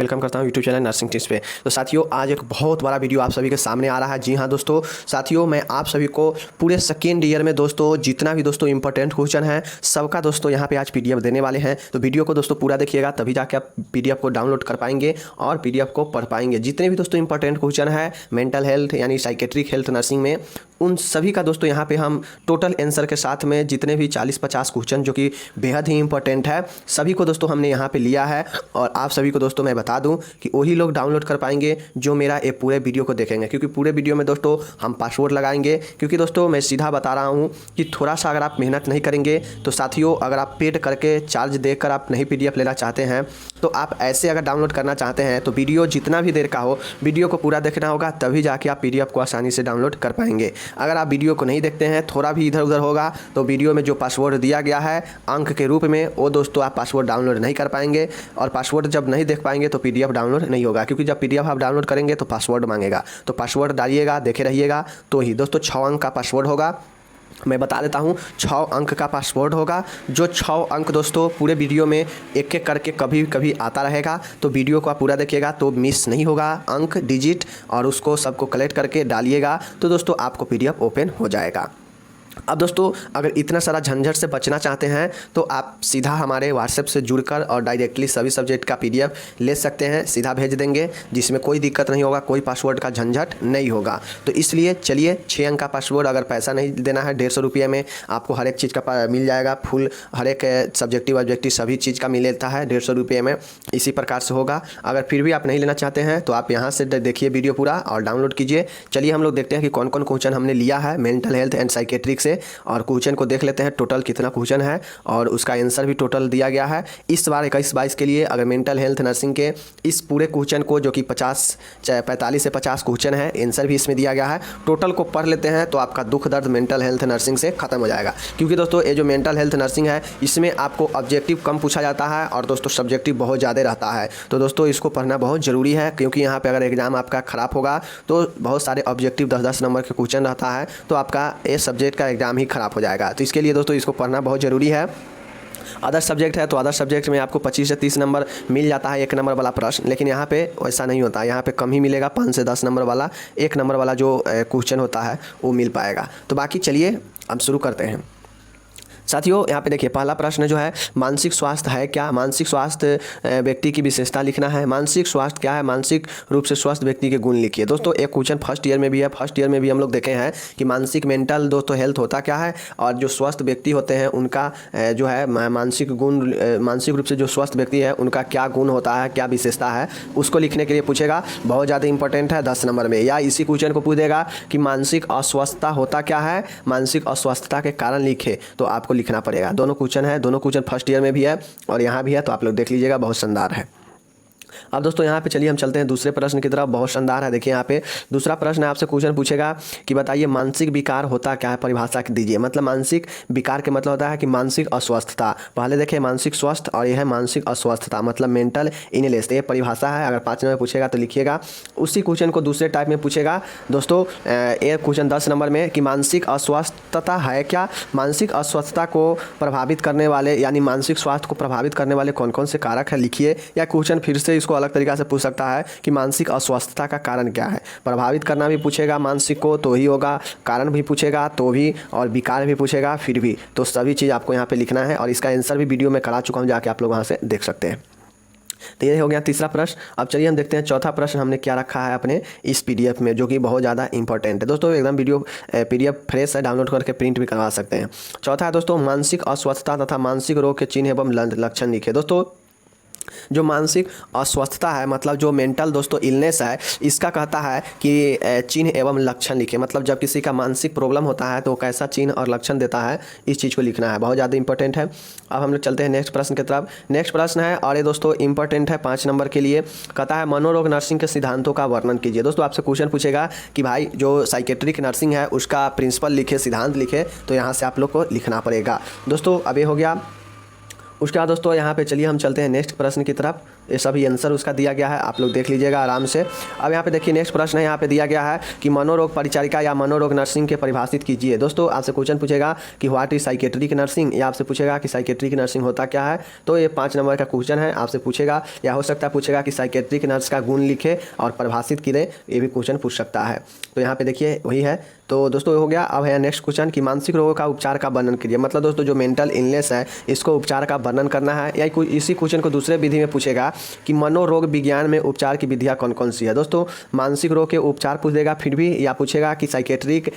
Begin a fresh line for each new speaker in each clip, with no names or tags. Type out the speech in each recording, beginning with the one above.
Welcome करता हूं YouTube channel nursing tips पे। तो साथियों, आज एक बहुत बड़ा वीडियो आप सभी के सामने आ रहा है। जी हां दोस्तों, साथियों मैं आप सभी को पूरे सेकेंड ईयर में दोस्तों जितना भी दोस्तों इंपॉर्टेंट क्वेश्चन है सबका दोस्तों यहां पे आज पीडीएफ देने वाले हैं। तो वीडियो को दोस्तों पूरा देखिएगा, तभी जाके आप पीडीएफ को डाउनलोड कर पाएंगे और पीडीएफ को पढ़ पाएंगे। जितने भी दोस्तों इंपॉर्टेंट क्वेश्चन है मेंटल हेल्थ यानी साइकेट्रिक हेल्थ नर्सिंग में, उन सभी का दोस्तों यहाँ पे हम टोटल आंसर के साथ में जितने भी 40-50 क्वेश्चन जो कि बेहद ही इंपॉर्टेंट है सभी को दोस्तों हमने यहाँ पे लिया है। और आप सभी को दोस्तों मैं बता दूं कि वही लोग डाउनलोड कर पाएंगे जो मेरा ये पूरे वीडियो को देखेंगे, क्योंकि पूरे वीडियो में दोस्तों हम पासवर्ड लगाएंगे। क्योंकि दोस्तों मैं सीधा बता रहा हूँ कि थोड़ा सा अगर आप मेहनत नहीं करेंगे तो साथियों, अगर आप पेड करके चार्ज देकर आप नहीं पीडीएफ लेना चाहते हैं तो आप ऐसे अगर डाउनलोड करना चाहते हैं तो वीडियो जितना भी देर का हो वीडियो को पूरा देखना होगा, तभी जाके आप पीडीएफ को आसानी से डाउनलोड कर पाएंगे। अगर आप वीडियो को नहीं देखते हैं, थोड़ा भी इधर उधर होगा तो वीडियो में जो पासवर्ड दिया गया है अंक के रूप में, वो दोस्तों आप पासवर्ड डाउनलोड नहीं कर पाएंगे। और पासवर्ड जब नहीं देख पाएंगे तो पीडीएफ डाउनलोड नहीं होगा, क्योंकि जब पीडीएफ आप डाउनलोड करेंगे तो पासवर्ड मांगेगा। तो पासवर्ड डालिएगा, देखे रहिएगा। तो ही दोस्तों 6 अंक का पासवर्ड होगा। मैं बता देता हूँ, 6 अंक का पासवर्ड होगा। जो 6 अंक दोस्तों पूरे वीडियो में एक एक करके कभी कभी आता रहेगा, तो वीडियो को आप पूरा देखिएगा तो मिस नहीं होगा अंक डिजिट, और उसको सबको कलेक्ट करके डालिएगा तो दोस्तों आपको पीडीएफ ओपन हो जाएगा। अब दोस्तों, अगर इतना सारा झंझट से बचना चाहते हैं तो आप सीधा हमारे व्हाट्सएप से जुड़कर और डायरेक्टली सभी सब्जेक्ट का पीडीएफ ले सकते हैं। सीधा भेज देंगे, जिसमें कोई दिक्कत नहीं होगा, कोई पासवर्ड का झंझट नहीं होगा। तो इसलिए चलिए, 6 अंक का पासवर्ड, अगर पैसा नहीं देना है 150 रुपये में आपको हर एक चीज़ का मिल जाएगा। फुल हर एक सब्जेक्टिव ऑब्जेक्टिव सभी चीज़ का मिल लेता है 150 रुपये में। इसी प्रकार से होगा। अगर फिर भी आप नहीं लेना चाहते हैं तो आप यहाँ से देखिए वीडियो पूरा और डाउनलोड कीजिए। चलिए हम लोग देखते हैं कि कौन कौन क्वेश्चन हमने लिया है मेंटल हेल्थ एंड साइकेट्रिक से, और क्वेश्चन को देख लेते हैं टोटल कितना क्वेश्चन है और उसका आंसर भी टोटल दिया गया है। इस बार 21-22 के लिए अगर मेंटल हेल्थ नर्सिंग के इस पूरे क्वेश्चन को, जो कि 45 से 50 क्वेश्चन है, आंसर भी इसमें दिया गया है। टोटल को पढ़ लेते हैं तो आपका दुख दर्द मेंटल हेल्थ नर्सिंग से खत्म हो जाएगा। क्योंकि दोस्तों ये जो मेंटल हेल्थ नर्सिंग है इसमें आपको ऑब्जेक्टिव कम पूछा जाता है और दोस्तों सब्जेक्टिव बहुत ज़्यादा रहता है। तो दोस्तों इसको पढ़ना बहुत ज़रूरी है, क्योंकि यहाँ पर अगर एग्जाम आपका ख़राब होगा तो बहुत सारे ऑब्जेक्टिव 10-10 नंबर के क्वेश्चन रहता है, तो आपका ये सब्जेक्ट का एग्जाम ही खराब हो जाएगा। तो इसके लिए दोस्तों इसको पढ़ना बहुत ज़रूरी है। अदर सब्जेक्ट है तो अदर सब्जेक्ट में आपको 25 से 30 नंबर मिल जाता है 1 नंबर वाला प्रश्न, लेकिन यहाँ पे वैसा नहीं होता। यहाँ पे कम ही मिलेगा, 5 से 10 नंबर वाला 1 नंबर वाला जो क्वेश्चन होता है वो मिल पाएगा। तो बाकी चलिए अब शुरू करते हैं। साथियों यहाँ पे देखिए, पहला प्रश्न जो है, मानसिक स्वास्थ्य है क्या? मानसिक स्वास्थ्य व्यक्ति की विशेषता लिखना है। मानसिक स्वास्थ्य क्या है? मानसिक रूप से स्वस्थ व्यक्ति के गुण लिखिए। दोस्तों एक क्वेश्चन फर्स्ट ईयर में भी है। फर्स्ट ईयर में भी हम लोग देखे हैं कि मानसिक मेंटल दोस्तों हेल्थ होता क्या है, और जो स्वस्थ व्यक्ति होते हैं उनका जो है मानसिक गुण, मानसिक रूप से जो स्वस्थ व्यक्ति है उनका क्या गुण होता है, क्या विशेषता है, उसको लिखने के लिए पूछेगा। बहुत ज़्यादा इंपॉर्टेंट है 10 नंबर में। या इसी क्वेश्चन को पूछेगा कि मानसिक अस्वस्थता होता क्या है, मानसिक अस्वस्थता के कारण लिखे, तो आपको लिखना पड़ेगा। दोनों क्वेश्चन है, दोनों क्वेश्चन फर्स्ट ईयर में भी है और यहाँ भी है, तो आप लोग देख लीजिएगा, बहुत शानदार है। अब दोस्तों यहाँ पे चलिए हम चलते हैं दूसरे प्रश्न की तरफ। बहुत शानदार है, देखिए यहाँ पे दूसरा प्रश्न आपसे क्वेश्चन पूछेगा कि बताइए मानसिक विकार होता क्या है, परिभाषा दीजिए। मतलब मानसिक विकार के मतलब होता है कि मानसिक अस्वस्थता। पहले देखिए मानसिक स्वस्थ और यह है मानसिक अस्वस्थता, मतलब मेंटल इलनेस। ये परिभाषा है। अगर 5 नंबर पूछेगा तो लिखिएगा। उसी क्वेश्चन को दूसरे टाइप में पूछेगा दोस्तों, एक क्वेश्चन 10 नंबर में कि मानसिक अस्वस्थता है क्या। मानसिक अस्वस्थता को प्रभावित करने वाले यानी मानसिक स्वास्थ्य को प्रभावित करने वाले कौन कौन से कारक है, लिखिए। या क्वेश्चन फिर से इसको अलग तरीका से पूछ सकता है कि मानसिक अस्वस्थता का कारण क्या है। प्रभावित करना भी पूछेगा मानसिक को तो ही होगा, कारण भी पूछेगा तो भी, और विकार भी पूछेगा फिर भी। तो सभी चीज़ आपको यहाँ पे लिखना है और इसका आंसर भी वीडियो में करा चुका हूँ, जाके आप लोग वहाँ से देख सकते हैं। तो ये हो गया तीसरा प्रश्न। अब चलिए हम देखते हैं चौथा प्रश्न हमने क्या रखा है अपने इस पीडीएफ में, जो कि बहुत ज़्यादा इंपॉर्टेंट है दोस्तों। एकदम वीडियो पीडीएफ फ्रेश है, डाउनलोड करके प्रिंट भी करवा सकते हैं। चौथा है दोस्तों, मानसिक अस्वस्थता तथा मानसिक रोग के चिन्ह एवं लक्षण लिखे। दोस्तों जो मानसिक अस्वस्थता है, मतलब जो मेंटल दोस्तों इलनेस है, इसका कहता है कि चिन्ह एवं लक्षण लिखे। मतलब जब किसी का मानसिक प्रॉब्लम होता है तो कैसा चिन्ह और लक्षण देता है, इस चीज़ को लिखना है। बहुत ज़्यादा इंपॉर्टेंट है। अब हम लोग चलते हैं नेक्स्ट प्रश्न की तरफ। नेक्स्ट प्रश्न है, और ये दोस्तों इंपॉर्टेंट है 5 नंबर के लिए। कहता है मनोरोग नर्सिंग के सिद्धांतों का वर्णन कीजिए। दोस्तों आपसे क्वेश्चन पूछेगा कि भाई जो साइकेट्रिक नर्सिंग है उसका प्रिंसिपल लिखे, सिद्धांत लिखे, तो यहाँ से आप लोग को लिखना पड़ेगा। दोस्तों अब ये हो गया। उसके बाद दोस्तों यहाँ पे चलिए हम चलते हैं नेक्स्ट प्रश्न की तरफ। ये सभी आंसर उसका दिया गया है, आप लोग देख लीजिएगा आराम से। अब यहाँ पे देखिए नेक्स्ट प्रश्न है, यहाँ पे दिया गया है कि मनोरोग परिचारिका या मनोरोग नर्सिंग के परिभाषित कीजिए। दोस्तों आपसे क्वेश्चन पूछेगा कि व्हाट इज साइकेट्रिक नर्सिंग, या आपसे पूछेगा कि साइकेट्रिक नर्सिंग होता क्या है। तो ये 5 नंबर का क्वेश्चन है, आपसे पूछेगा, या हो सकता है पूछेगा कि साइकेट्रिक नर्स का गुण लिखे और परिभाषित करे, ये भी क्वेश्चन पूछ सकता है। तो यहाँ पे देखिए वही है। तो दोस्तों हो गया। अब है नेक्स्ट क्वेश्चन कि मानसिक रोगों का उपचार का वर्णन कीजिए। मतलब दोस्तों जो मेंटल इलनेस है इसको उपचार का वर्णन करना है, या इसी क्वेश्चन को दूसरे विधि में पूछेगा कि मनोरोग विज्ञान में उपचार की विधियाँ कौन कौन सी है। दोस्तों मानसिक रोग के उपचार पूछ देगा फिर भी, या पूछेगा कि साइकेट्रिक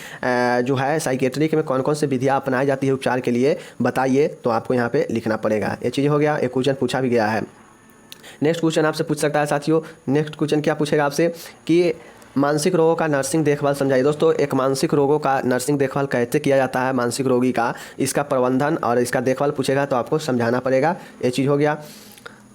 जो है साइकेट्रिक में कौन कौन सी विधियाँ अपनाई जाती है उपचार के लिए बताइए, तो आपको यहाँ पे लिखना पड़ेगा। ये चीज़ हो गया, एक क्वेश्चन पूछा भी गया है। नेक्स्ट क्वेश्चन आपसे पूछ सकता है साथियों, नेक्स्ट क्वेश्चन क्या पूछेगा आपसे कि मानसिक रोगों का नर्सिंग देखभाल समझाइए। दोस्तों एक मानसिक रोगों का नर्सिंग देखभाल कैसे किया जाता है, मानसिक रोगी का इसका प्रबंधन और इसका देखभाल पूछेगा तो आपको समझाना पड़ेगा। ये चीज़ हो गया।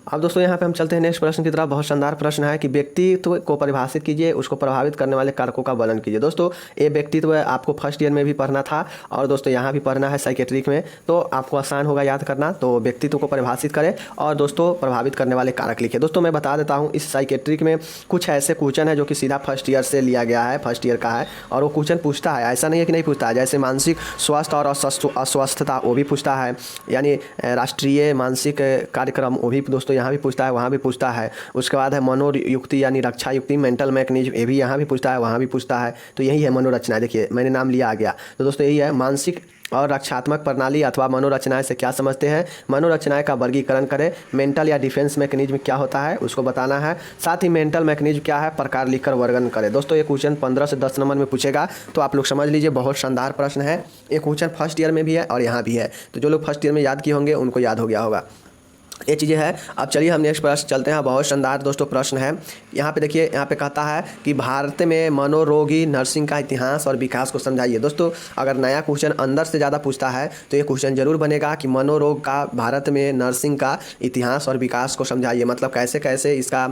अब दोस्तों यहाँ पे हम चलते हैं नेक्स्ट प्रश्न की तरफ। बहुत शानदार प्रश्न है कि व्यक्तित्व को परिभाषित कीजिए, उसको प्रभावित करने वाले कारकों का वर्णन कीजिए। दोस्तों ये व्यक्तित्व आपको फर्स्ट ईयर में भी पढ़ना था और दोस्तों यहाँ भी पढ़ना है साइकेट्रिक में, तो आपको आसान होगा याद करना। तो व्यक्तित्व को परिभाषित करें और दोस्तों प्रभावित करने वाले कारक लिखिए। दोस्तों मैं बता देता हूँ इस साइकेट्रिक में कुछ ऐसे क्वेश्चन है जो कि सीधा फर्स्ट ईयर से लिया गया है, फर्स्ट ईयर का है, और वो क्वेश्चन पूछता है, ऐसा नहीं है कि नहीं पूछता है। जैसे मानसिक स्वास्थ्य और अस्वस्थता वो भी पूछता है, यानी राष्ट्रीय मानसिक कार्यक्रम वो भी दोस्तों यहाँ भी पूछता है, वहाँ भी पूछता है। उसके बाद है मनोयुक्ति यानी रक्षा युक्ति, मेंटल मैकेनिज्म, ये भी यहाँ भी पूछता है, वहाँ भी पूछता है। तो यही है मनोरचना। देखिए मैंने नाम लिया आ गया। तो दोस्तों यही है मानसिक और रक्षात्मक प्रणाली अथवा मनोरचनाएं से क्या समझते हैं, मनोरचनाएं का वर्गीकरण करें। मेंटल या डिफेंस मैकेनिज्म क्या होता है उसको बताना है, साथ ही मेंटल मैकेनिज्म क्या है प्रकार लिखकर वर्णन करें। दोस्तों ये क्वेश्चन 15 से 10 नंबर में पूछेगा, तो आप लोग समझ लीजिए बहुत शानदार प्रश्न है। ये क्वेश्चन फर्स्ट ईयर में भी है और यहाँ भी है, तो जो लोग फर्स्ट ईयर में याद किए होंगे उनको याद हो गया होगा। ये चीज़ें हैं। अब चलिए हम नेक्स्ट प्रश्न चलते हैं। बहुत शानदार दोस्तों प्रश्न है। यहाँ पे देखिए, यहाँ पे कहता है कि भारत में मनोरोगी नर्सिंग का इतिहास और विकास को समझाइए। दोस्तों अगर नया क्वेश्चन अंदर से ज़्यादा पूछता है तो ये क्वेश्चन जरूर बनेगा कि मनोरोग का भारत में नर्सिंग का इतिहास और विकास को समझाइए। मतलब कैसे कैसे इसका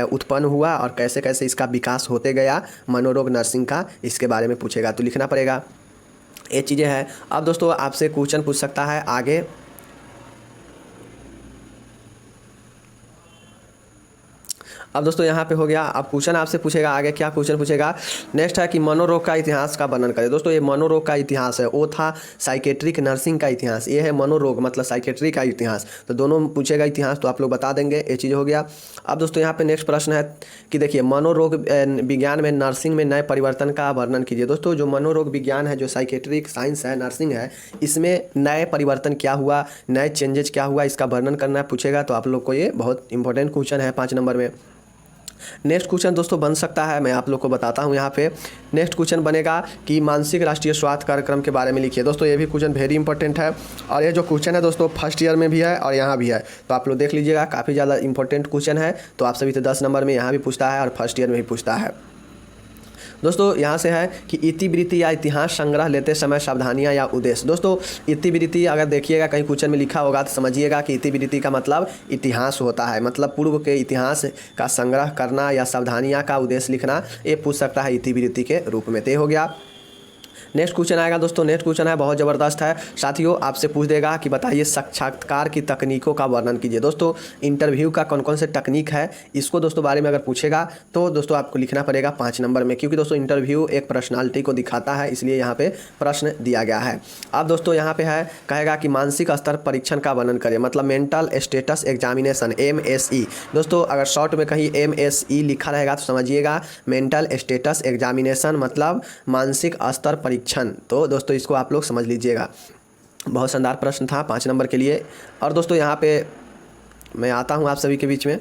उत्पन्न हुआ और कैसे कैसे इसका विकास होते गया मनोरोग नर्सिंग का, इसके बारे में पूछेगा तो लिखना पड़ेगा। ये चीज़ें हैं। अब दोस्तों आपसे क्वेश्चन पूछ सकता है आगे। अब दोस्तों यहाँ पे हो गया। अब क्वेश्चन आपसे पूछेगा आगे, क्या क्वेश्चन पूछेगा, नेक्स्ट है कि मनोरोग का इतिहास का वर्णन करें। दोस्तों ये मनोरोग का इतिहास है, वो था साइकेट्रिक नर्सिंग का इतिहास, ये है मनोरोग मतलब साइकेट्रिक का इतिहास। तो दोनों पूछेगा इतिहास तो आप लोग बता देंगे, ये चीज़ हो गया। अब दोस्तों यहाँ पे नेक्स्ट प्रश्न है कि देखिए मनोरोग विज्ञान में नर्सिंग में नए परिवर्तन का वर्णन कीजिए। दोस्तों जो मनोरोग विज्ञान है, जो साइकेट्रिक साइंस है, नर्सिंग है, इसमें नए परिवर्तन क्या हुआ, नए चेंजेज क्या हुआ, इसका वर्णन करना पूछेगा। तो आप लोग को ये बहुत इंपॉर्टेंट क्वेश्चन है 5 नंबर में। नेक्स्ट क्वेश्चन दोस्तों बन सकता है, मैं आप लोग को बताता हूं। यहाँ पे नेक्स्ट क्वेश्चन बनेगा कि मानसिक राष्ट्रीय स्वास्थ्य कार्यक्रम के बारे में लिखिए। दोस्तों ये भी क्वेश्चन वेरी इंपॉर्टेंट है, और ये जो क्वेश्चन है दोस्तों फर्स्ट ईयर में भी है और यहाँ भी है, तो आप लोग देख लीजिएगा, काफ़ी ज़्यादा इंपॉर्टेंट क्वेश्चन है। तो आप सभी तो 10 नंबर में यहाँ भी पूछता है और फर्स्ट ईयर में भी पूछता है। दोस्तों यहाँ से है कि इतिवृत्ति या इतिहास संग्रह लेते समय सावधानियाँ या उद्देश्य। दोस्तों इतिवृत्ति अगर देखिएगा कहीं क्वेश्चन में लिखा होगा तो समझिएगा कि इतिवृत्ति का मतलब इतिहास होता है, मतलब पूर्व के इतिहास का संग्रह करना या सावधानियाँ का उद्देश्य लिखना, ये पूछ सकता है इतिवृत्ति के रूप में। तय हो गया। नेक्स्ट क्वेश्चन आएगा दोस्तों, नेक्स्ट क्वेश्चन है बहुत ज़बरदस्त है साथियों, आपसे पूछ देगा कि बताइए साक्षात्कार की तकनीकों का वर्णन कीजिए। दोस्तों इंटरव्यू का कौन कौन से तकनीक है, इसको दोस्तों बारे में अगर पूछेगा तो दोस्तों आपको लिखना पड़ेगा 5 नंबर में, क्योंकि दोस्तों इंटरव्यू एक पर्सनालिटी को दिखाता है, इसलिए यहाँ पे प्रश्न दिया गया है। अब दोस्तों यहाँ पे है, कहेगा कि मानसिक स्तर परीक्षण का वर्णन करें, मतलब मेंटल स्टेटस एग्जामिनेशन MSE। दोस्तों अगर शॉर्ट में कहीं MSE लिखा रहेगा तो समझिएगा मेंटल स्टेटस एग्जामिनेशन मतलब मानसिक स्तर परीक्षण। तो दोस्तों इसको आप लोग समझ लीजिएगा। बहुत शानदार प्रश्न था 5 नंबर के लिए। और दोस्तों यहाँ पे मैं आता हूँ आप सभी के बीच में।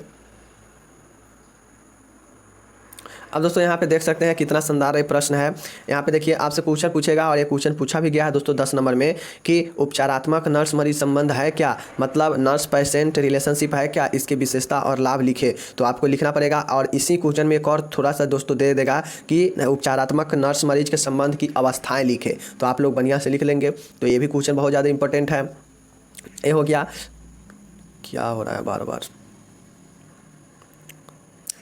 अब दोस्तों यहाँ पे देख सकते हैं कितना शानदार ये प्रश्न है। यहाँ पे देखिए आपसे क्वेश्चन पूछेगा, और ये क्वेश्चन पूछा भी गया है दोस्तों 10 नंबर में, कि उपचारात्मक नर्स मरीज संबंध है क्या, मतलब नर्स पेशेंट रिलेशनशिप है क्या, इसकी विशेषता और लाभ लिखे। तो आपको लिखना पड़ेगा। और इसी क्वेश्चन में एक और थोड़ा सा दोस्तों दे देगा कि उपचारात्मक नर्स मरीज के संबंध की अवस्थाएँ लिखे, तो आप लोग बढ़िया से लिख लेंगे। तो ये भी क्वेश्चन बहुत ज़्यादा इंपॉर्टेंट है। ये हो गया। क्या हो रहा है बार बार,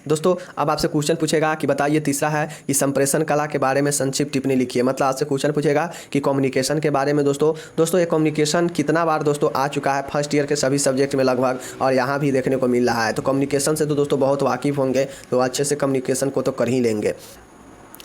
दोस्तों अब आपसे क्वेश्चन पूछेगा कि बताइए, तीसरा है कि संप्रेषण कला के बारे में संक्षिप्त टिप्पणी लिखिए। मतलब आपसे क्वेश्चन पूछेगा कि कम्युनिकेशन के बारे में। दोस्तों ये कम्युनिकेशन कितना बार दोस्तों आ चुका है फर्स्ट ईयर के सभी सब्जेक्ट में लगभग, और यहाँ भी देखने को मिल रहा है। तो कम्युनिकेशन से तो दोस्तों बहुत वाकिफ़ होंगे, तो अच्छे से कम्युनिकेशन को तो कर ही लेंगे।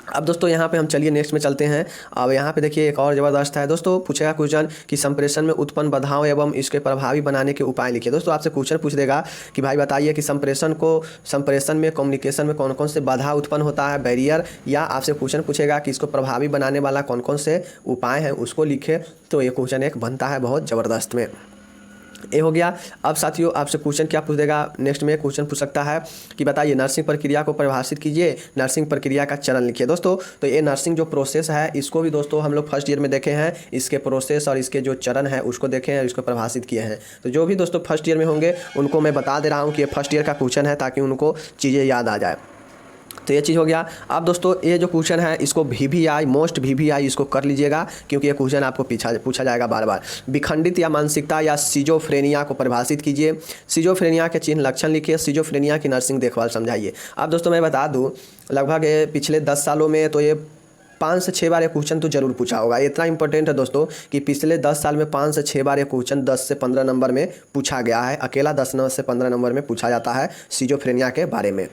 अब दोस्तों यहाँ पे हम चलिए नेक्स्ट में चलते हैं। अब यहाँ पे देखिए एक और ज़बरदस्त है दोस्तों, पूछेगा क्वेश्चन कि संप्रेषण में उत्पन्न बाधाओं एवं इसके प्रभावी बनाने के उपाय लिखिए। दोस्तों आपसे क्वेश्चन पूछ देगा कि भाई बताइए कि संप्रेषण में कम्युनिकेशन में कौन कौन से बाधा उत्पन्न होता है, बैरियर, या आपसे क्वेश्चन पूछेगा कि इसको प्रभावी बनाने वाला कौन कौन से उपाय हैं, उसको लिखे। तो ये क्वेश्चन एक बनता है बहुत ज़बरदस्त में। ये हो गया। अब साथियों आपसे क्वेश्चन क्या पूछ देगा, नेक्स्ट में क्वेश्चन पूछ सकता है कि बताइए नर्सिंग प्रक्रिया को परिभाषित कीजिए, नर्सिंग प्रक्रिया का चरण लिखिए। दोस्तों तो ये नर्सिंग जो प्रोसेस है इसको भी दोस्तों हम लोग फर्स्ट ईयर में देखे हैं, इसके प्रोसेस और इसके जो चरण है उसको देखे हैं और इसको परिभाषित किए हैं। तो जो भी दोस्तों फर्स्ट ईयर में होंगे उनको मैं बता दे रहा हूँ कि ये फर्स्ट ईयर का क्वेश्चन है, ताकि उनको चीज़ें याद आ जाए। तो ये चीज़ हो गया। अब दोस्तों ये जो क्वेश्चन है इसको VVI मोस्ट VVI इसको कर लीजिएगा, क्योंकि ये क्वेश्चन आपको पूछा जाएगा बार बार। विखंडित या मानसिकता या सिजोफ्रेनिया को परिभाषित कीजिए। सिजोफ्रेनिया के चिन्ह लक्षण लिखिए। सिजोफ्रेनिया की नर्सिंग देखभाल समझाइए। अब दोस्तों मैं बता दूँ, लगभग पिछले 10 सालों में तो ये 5 से 6 बार ये क्वेश्चन तो जरूर पूछा होगा। इतना इंपॉर्टेंट है दोस्तों कि पिछले 10 साल में 5 से 6 बार ये क्वेश्चन 10 से 15 नंबर में पूछा गया है। अकेला 10 से 15 नंबर में पूछा जाता है सिजोफ्रेनिया के बारे में।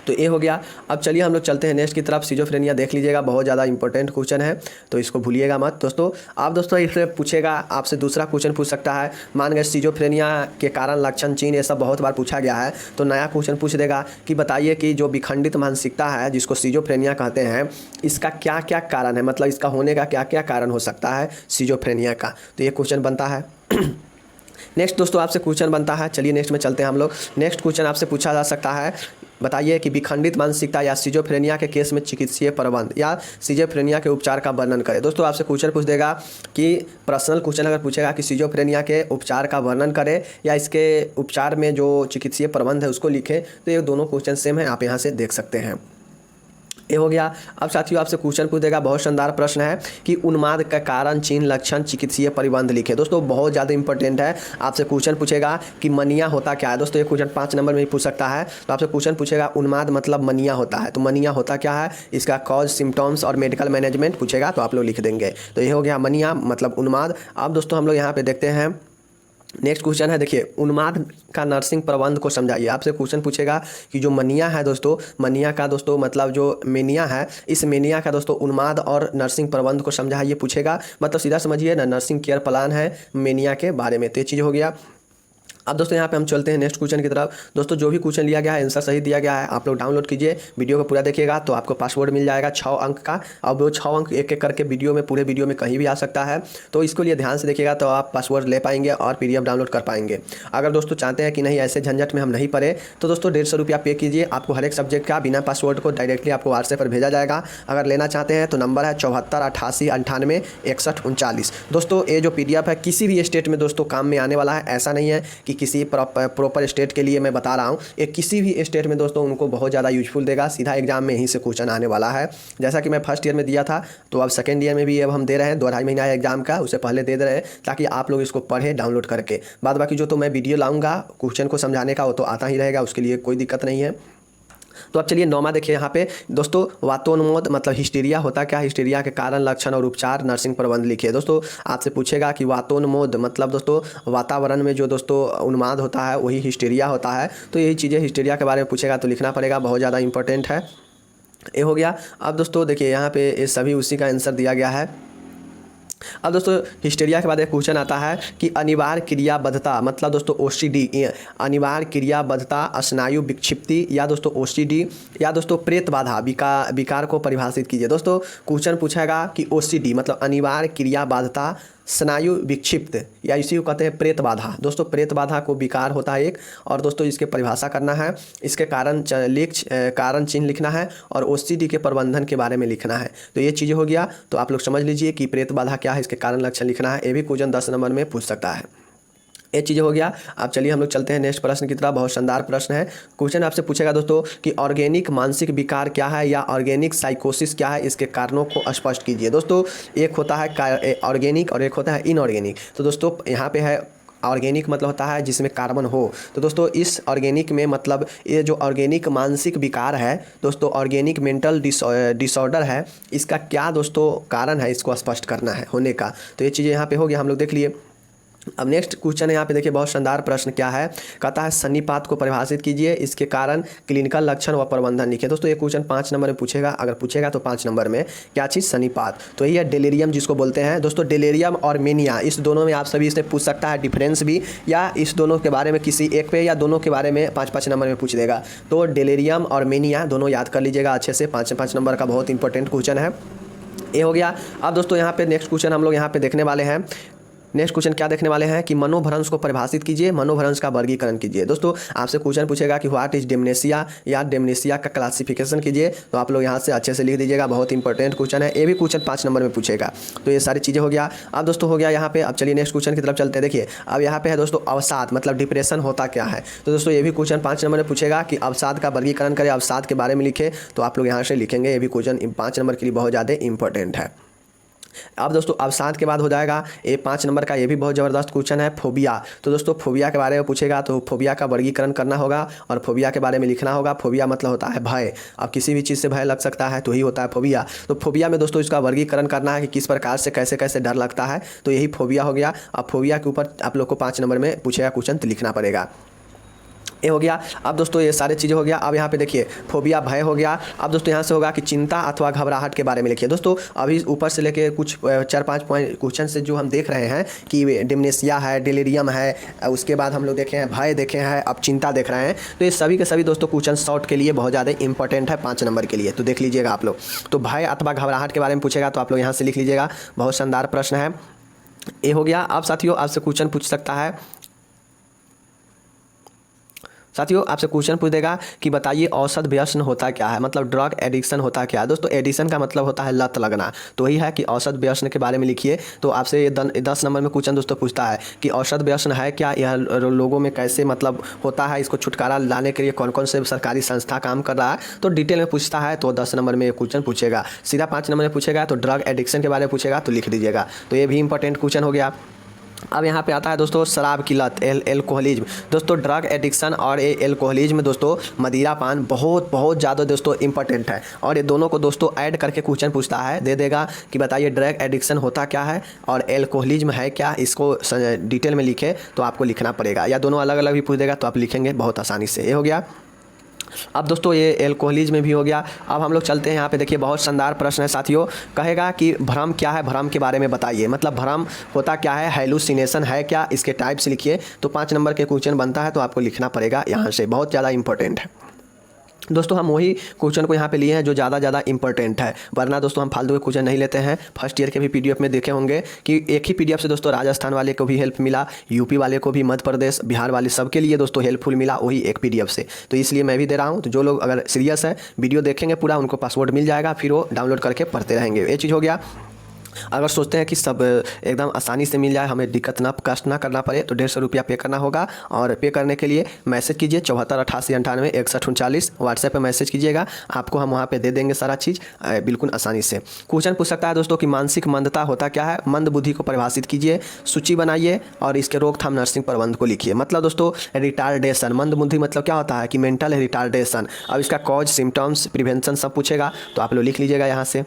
तो ये हो गया। अब चलिए हम लोग चलते हैं नेक्स्ट की तरफ। सिजोफ्रेनिया देख लीजिएगा, बहुत ज़्यादा इंपॉर्टेंट क्वेश्चन है, तो इसको भूलिएगा मत दोस्तों। आप दोस्तों इससे पूछेगा, आपसे दूसरा क्वेश्चन पूछ सकता है, मान गए सिजोफ्रेनिया के कारण लक्षण चिन्ह ये सब बहुत बार पूछा गया है, तो नया क्वेश्चन पूछ देगा कि बताइए कि जो विखंडित मानसिकता है जिसको सिजोफ्रेनिया कहते हैं, इसका क्या क्या कारण है, मतलब इसका होने का क्या क्या कारण हो सकता है सिजोफ्रेनिया का। तो ये क्वेश्चन बनता है। नेक्स्ट दोस्तों आपसे क्वेश्चन बनता है, चलिए नेक्स्ट में चलते हैं हम लोग। नेक्स्ट क्वेश्चन आपसे पूछा जा सकता है, बताइए कि विखंडित मानसिकता या सिजोफ्रेनिया के केस में चिकित्सीय प्रबंध या सिजोफ्रेनिया के उपचार का वर्णन करें। दोस्तों आपसे क्वेश्चन पूछ देगा कि पर्सनल क्वेश्चन अगर पूछेगा कि सिजोफ्रेनिया के उपचार का वर्णन करें या इसके उपचार में जो चिकित्सीय प्रबंध है उसको लिखें, तो ये दोनों क्वेश्चन सेम है, आप यहाँ से देख सकते हैं। ये हो गया। अब साथियों आपसे क्वेश्चन पूछ देगा, बहुत शानदार प्रश्न है कि उन्माद का कारण, चिन्ह, लक्षण, चिकित्सीय परिबंध लिखे। दोस्तों बहुत ज़्यादा इंपॉर्टेंट है। आपसे क्वेश्चन पूछेगा कि मनिया होता क्या है। दोस्तों ये क्वेश्चन 5 नंबर में ही पूछ सकता है। तो आपसे क्वेश्चन पूछेगा उन्माद मतलब मनिया होता है, तो मनिया होता क्या है, इसका कॉज, सिम्टम्स और मेडिकल मैनेजमेंट पूछेगा, तो आप लोग लिख देंगे। तो ये हो गया मनिया मतलब उन्माद। अब दोस्तों हम लोग यहाँ पे देखते हैं नेक्स्ट क्वेश्चन है, देखिए उन्माद का नर्सिंग प्रबंध को समझाइए। आपसे क्वेश्चन पूछेगा कि जो मनिया है दोस्तों, मनिया का दोस्तों मतलब जो मेनिया है, इस मेनिया का दोस्तों उन्माद और नर्सिंग प्रबंध को समझाइए पूछेगा। मतलब सीधा समझिए ना, नर्सिंग केयर प्लान है मेनिया के बारे में। तो ये चीज़ हो गया। अब दोस्तों यहाँ पे हम चलते हैं नेक्स्ट क्वेश्चन की तरफ। दोस्तों जो भी क्वेश्चन लिया गया है आंसर सही दिया गया है, आप लोग डाउनलोड कीजिए, वीडियो को पूरा देखिएगा तो आपको पासवर्ड मिल जाएगा 6 अंक का। अब वो 6 अंक एक एक करके वीडियो में, पूरे वीडियो में कहीं भी आ सकता है, तो इसको लिए ध्यान से देखिएगा तो आप पासवर्ड ले पाएंगे और PDF डाउनलोड कर पाएंगे। अगर दोस्तों चाहते हैं कि नहीं ऐसे झंझट में हम नहीं पढ़े, तो दोस्तों 150 रुपया पे कीजिए, आपको हर एक सब्जेक्ट का बिना पासवर्ड को डायरेक्टली आपको व्हाट्सएप पर भेजा जाएगा। अगर लेना चाहते हैं तो नंबर है 74 88 98 61 39। दोस्तों ये जो PDF है किसी भी स्टेट में दोस्तों काम में आने वाला है, ऐसा नहीं है कि किसी प्रॉपर स्टेट के लिए मैं बता रहा हूँ, ये किसी भी स्टेट में दोस्तों उनको बहुत ज़्यादा यूजफुल देगा। सीधा एग्जाम में यहीं से क्वेश्चन आने वाला है। जैसा कि मैं फर्स्ट ईयर में दिया था, तो अब सेकेंड ईयर में भी अब हम दे रहे हैं, 2-2.5 महीना एग्जाम का, उससे पहले दे रहे हैं, ताकि आप लोग इसको पढ़ें डाउनलोड करके। बाद बाकी जो तो मैं वीडियो लाऊंगा क्वेश्चन को समझाने का, वो तो आता ही रहेगा, उसके लिए कोई दिक्कत नहीं है। तो अब चलिए 9वां देखिए यहाँ पे दोस्तों, वातोन्मोद मतलब हिस्टीरिया होता क्या, हिस्टीरिया के कारण, लक्षण और उपचार, नर्सिंग प्रबंध लिखिए। दोस्तों आपसे पूछेगा कि वातोन्मोद मतलब दोस्तों वातावरण में जो दोस्तों उन्माद होता है वही हिस्टीरिया होता है। तो यही चीज़ें हिस्टीरिया के बारे में पूछेगा तो लिखना पड़ेगा, बहुत ज़्यादा इंपॉर्टेंट है। ये हो गया। अब दोस्तों देखिए यहाँ पे ये सभी उसी का आंसर दिया गया है। अब दोस्तों हिस्टीरिया के बाद एक क्वेश्चन आता है कि अनिवार्य क्रियाबद्धता मतलब दोस्तों OCD, अनिवार्य क्रियाबद्धता, स्नायु विक्षिप्ति या दोस्तों OCD या दोस्तों प्रेत बाधा विकार को परिभाषित कीजिए। दोस्तों क्वेश्चन पूछेगा कि OCD मतलब अनिवार्य क्रियाबाध्यता, स्नायु विक्षिप्त या इसी को कहते हैं प्रेत बाधा। दोस्तों प्रेत बाधा को विकार होता है एक, और दोस्तों इसके परिभाषा करना है, इसके कारण चिन्ह लिखना है और OCD के प्रबंधन के बारे में लिखना है। तो ये चीज़ हो गया। तो आप लोग समझ लीजिए कि प्रेत बाधा क्या है, इसके कारण लक्षण लिखना है। ये भी क्वेश्चन 10 नंबर में पूछ सकता है। ये चीज़ हो गया। अब चलिए हम लोग चलते हैं नेक्स्ट प्रश्न की तरफ। बहुत शानदार प्रश्न है। क्वेश्चन आपसे पूछेगा दोस्तों कि ऑर्गेनिक मानसिक विकार क्या है या ऑर्गेनिक साइकोसिस क्या है, इसके कारणों को स्पष्ट कीजिए। दोस्तों एक होता है ऑर्गेनिक और एक होता है इनऑर्गेनिक। तो दोस्तों यहाँ पे है ऑर्गेनिक मतलब होता है जिसमें कार्बन हो। तो दोस्तों इस ऑर्गेनिक में मतलब ये जो ऑर्गेनिक मानसिक विकार है दोस्तों, ऑर्गेनिक मेंटल डिसऑर्डर है, इसका क्या दोस्तों कारण है, इसको स्पष्ट करना है होने का। तो ये चीज़ें यहाँ पे हो गया, हम लोग देख लिए। अब नेक्स्ट क्वेश्चन है यहाँ पे देखिए, बहुत शानदार प्रश्न क्या है, कहता है सन्निपात को परिभाषित कीजिए, इसके कारण, क्लिनिकल लक्षण व प्रबंधन लिखिए। दोस्तों ये क्वेश्चन 5 नंबर में पूछेगा, अगर पूछेगा तो 5 नंबर में क्या चीज़, सन्निपात। तो ये डेलेरियम जिसको बोलते हैं दोस्तों, डेलेरियम और मेनिया, इस दोनों में आप सभी इससे पूछ सकता है डिफरेंस भी, या इस दोनों के बारे में किसी एक पे या दोनों के बारे में 5-5 नंबर में पूछ देगा। तो डेलेरियम और मेनिया दोनों याद कर लीजिएगा अच्छे से, 5-5 नंबर का बहुत इंपॉर्टेंट क्वेश्चन है। ये हो गया। अब दोस्तों यहाँ पे नेक्स्ट क्वेश्चन हम लोग यहाँ पे देखने वाले हैं। नेक्स्ट क्वेश्चन क्या देखने वाले हैं कि मनोभ्रंश को परिभाषित कीजिए, मनोभ्रंश का वर्गीकरण कीजिए। दोस्तों आपसे क्वेश्चन पूछेगा कि व्हाट इज डेमनेशिया, या डेमनेशिया का क्लासिफिकेशन कीजिए। तो आप लोग यहाँ से अच्छे से लिख दीजिएगा, बहुत इंपॉर्टेंट क्वेश्चन है, ये भी क्वेश्चन 5 नंबर में पूछेगा। तो ये सारी चीज़ें हो गया। अब दोस्तों हो गया यहाँ पे। अब चलिए नेक्स्ट क्वेश्चन की तरफ चलते हैं। देखिए अब यहाँ पे है दोस्तों अवसाद मतलब डिप्रेशन होता क्या है। तो दोस्तों ये भी क्वेश्चन 5 नंबर में पूछेगा कि अवसाद का वर्गीकरण करें, अवसाद के बारे में लिखे। तो आप लोग यहाँ से लिखेंगे, ये भी क्वेश्चन 5 नंबर के लिए बहुत ज़्यादा इंपॉर्टेंट है। अब दोस्तों अवसाद के बाद हो जाएगा ये 5 नंबर का, ये भी बहुत ज़बरदस्त क्वेश्चन है, फोबिया। तो दोस्तों फोबिया के बारे में पूछेगा, तो फोबिया का वर्गीकरण करना होगा और फोबिया के बारे में लिखना होगा। फोबिया मतलब होता है भय, अब किसी भी चीज़ से भय लग सकता है तो ही होता है फोबिया। तो फोबिया में दोस्तों इसका वर्गीकरण करना है कि किस प्रकार से कैसे कैसे डर लगता है, तो यही फोबिया हो गया। अब फोबिया के ऊपर आप लोग को 5 नंबर में पूछेगा क्वेश्चन, तो लिखना पड़ेगा। ये हो गया। अब दोस्तों ये सारी चीज़ें हो गया। अब यहाँ पे देखिए फोबिया भय हो गया। अब दोस्तों यहाँ से होगा कि चिंता अथवा घबराहट के बारे में लिखिए। दोस्तों अभी ऊपर से लेके कुछ 4-5 पॉइंट क्वेश्चन से जो हम देख रहे हैं कि डिमनेशिया है, डेलेरियम है, उसके बाद हम लोग देखे हैं भय देखे हैं, अब चिंता देख रहे हैं। तो ये सभी के सभी दोस्तों क्वेश्चन शॉर्ट के लिए बहुत ज़्यादा इंपॉर्टेंट है 5 नंबर के लिए, तो देख लीजिएगा आप लोग। तो भय अथवा घबराहट के बारे में पूछेगा तो आप लोग यहाँ से लिख लीजिएगा, बहुत शानदार प्रश्न है। ये हो गया। अब साथियों आपसे क्वेश्चन पूछ सकता है, साथियों आपसे क्वेश्चन पूछ देगा कि बताइए औषध व्यसन होता क्या है, मतलब ड्रग एडिक्शन होता क्या है। दोस्तों एडिक्शन का मतलब होता है लत लगना, तो वही है कि औषध व्यसन के बारे में लिखिए। तो आपसे 10 नंबर में क्वेश्चन दोस्तों पूछता है कि औषध व्यसन है क्या, यह लोगों में कैसे मतलब होता है, इसको छुटकारा लाने के लिए कौन कौन से सरकारी संस्था काम कर रहा है, तो डिटेल में पूछता है। तो 10 नंबर में क्वेश्चन पूछेगा। सीधा 5 नंबर में पूछेगा तो ड्रग एडिक्शन के बारे में पूछेगा, तो लिख दीजिएगा। तो ये भी इंपॉर्टेंट क्वेश्चन हो गया। अब यहाँ पे आता है दोस्तों शराब की लत, एल्कोहलिज्म। दोस्तों ड्रग एडिक्शन और ये एल्कोहलिज्म में दोस्तों मदिरा पान बहुत ज़्यादा दोस्तों इंपॉर्टेंट है, और ये दोनों को दोस्तों ऐड करके क्वेश्चन पूछता है, दे देगा कि बताइए ड्रग एडिक्शन होता क्या है और एल्कोहलिज्म है क्या, इसको डिटेल में लिखे। तो आपको लिखना पड़ेगा, या दोनों अलग अलग भी पूछ देगा तो आप लिखेंगे बहुत आसानी से। ये हो गया। अब दोस्तों ये एल्कोहलिज्म में भी हो गया। अब हम लोग चलते हैं यहाँ पे, देखिए बहुत शानदार प्रश्न है साथियों। कहेगा कि भ्रम क्या है, भ्रम के बारे में बताइए, मतलब भ्रम होता क्या है, हेलुसिनेशन है क्या, इसके टाइप्स लिखिए। तो 5 नंबर के क्वेश्चन बनता है, तो आपको लिखना पड़ेगा यहाँ से, बहुत ज़्यादा इंपॉर्टेंट है। दोस्तों हम वही क्वेश्चन को यहाँ पे लिए हैं जो ज़्यादा इंपॉर्टेंट है, वरना दोस्तों हम फालतू के क्वेश्चन नहीं लेते हैं। फर्स्ट ईयर के भी पीडीएफ में देखे होंगे कि एक ही पीडीएफ से दोस्तों राजस्थान वाले को भी हेल्प मिला, यूपी वाले को भी, मध्य प्रदेश बिहार वाले सबके लिए दोस्तों हेल्पफुल मिला वही एक पीडीएफ से। तो इसलिए मैं भी दे रहा हूँ। तो जो लोग अगर सीरियस है वीडियो देखेंगे पूरा, उनको पासवर्ड मिल जाएगा, फिर वो डाउनलोड करके पढ़ते रहेंगे। ये चीज़ हो गया। अगर सोचते हैं कि सब एकदम आसानी से मिल जाए, हमें दिक्कत ना कष्ट ना करना पड़े, तो 150 रुपया पे करना होगा। और पे करने के लिए मैसेज कीजिए 74 88 98 61 39, व्हाट्सएप पे मैसेज कीजिएगा, आपको हम वहाँ पे दे देंगे सारा चीज़ बिल्कुल आसानी से। क्वेश्चन पूछ सकता है दोस्तों कि मानसिक मंदता होता क्या है, मंद बुद्धि को परिभाषित कीजिए, सूची बनाइए और इसके रोकथाम नर्सिंग प्रबंध को लिखिए। मतलब दोस्तों रिटार्डेशन, मंद बुद्धि मतलब क्या होता है कि मेंटल रिटार्डेशन। अब इसका कॉज, सिम्टम्स, प्रिवेंशन सब पूछेगा, तो आप लोग लिख लीजिएगा यहाँ से।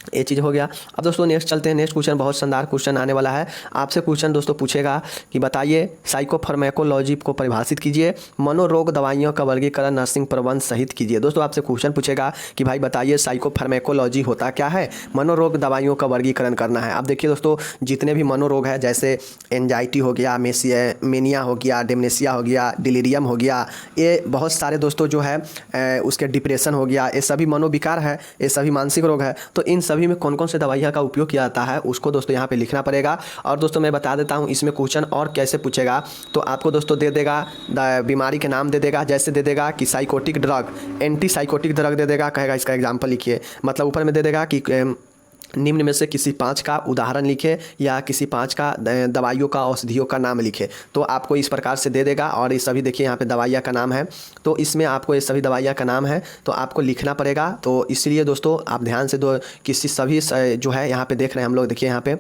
ये चीज़ हो गया। अब दोस्तों नेक्स्ट चलते हैं। नेक्स्ट क्वेश्चन बहुत शानदार क्वेश्चन आने वाला है। आपसे क्वेश्चन दोस्तों पूछेगा कि बताइए साइकोफार्मेकोलॉजी को परिभाषित कीजिए, मनोरोग दवाइयों का वर्गीकरण नर्सिंग प्रबंध सहित कीजिए। दोस्तों आपसे क्वेश्चन पूछेगा कि भाई बताइए साइकोफार्मेकोलॉजी होता क्या है, मनोरोग दवाइयों का वर्गीकरण करना है। अब देखिए दोस्तों जितने भी मनोरोग है, जैसे एंजाइटी हो गया, मेनिया हो गया, डेमनेशिया हो गया, डिलीरियम हो गया, ये बहुत सारे दोस्तों जो है उसके डिप्रेशन हो गया, ये सभी मनोविकार है, ये सभी मानसिक रोग है। तो इन सभी में कौन कौन से दवाइयाँ का उपयोग किया जाता है उसको दोस्तों यहाँ पे लिखना पड़ेगा। और दोस्तों मैं बता देता हूँ इसमें क्वेश्चन और कैसे पूछेगा। तो आपको दोस्तों दे देगा बीमारी के नाम दे देगा, जैसे दे देगा कि psychotic drug, antipsychotic drug दे देगा, कहेगा इसका एग्जाम्पल लिखिए। मतलब ऊपर में दे देगा कि निम्न में से किसी 5 का उदाहरण लिखे, या किसी 5 का दवाइयों का, औषधियों का नाम लिखे। तो आपको इस प्रकार से दे देगा। और ये सभी देखिए यहाँ पे दवाइयाँ का नाम है, तो इसमें आपको ये सभी दवाइयाँ का नाम है, तो आपको लिखना पड़ेगा। तो इसलिए दोस्तों आप ध्यान से किसी सभी जो है यहाँ पे देख रहे हैं हम लोग, देखिए यहाँ पे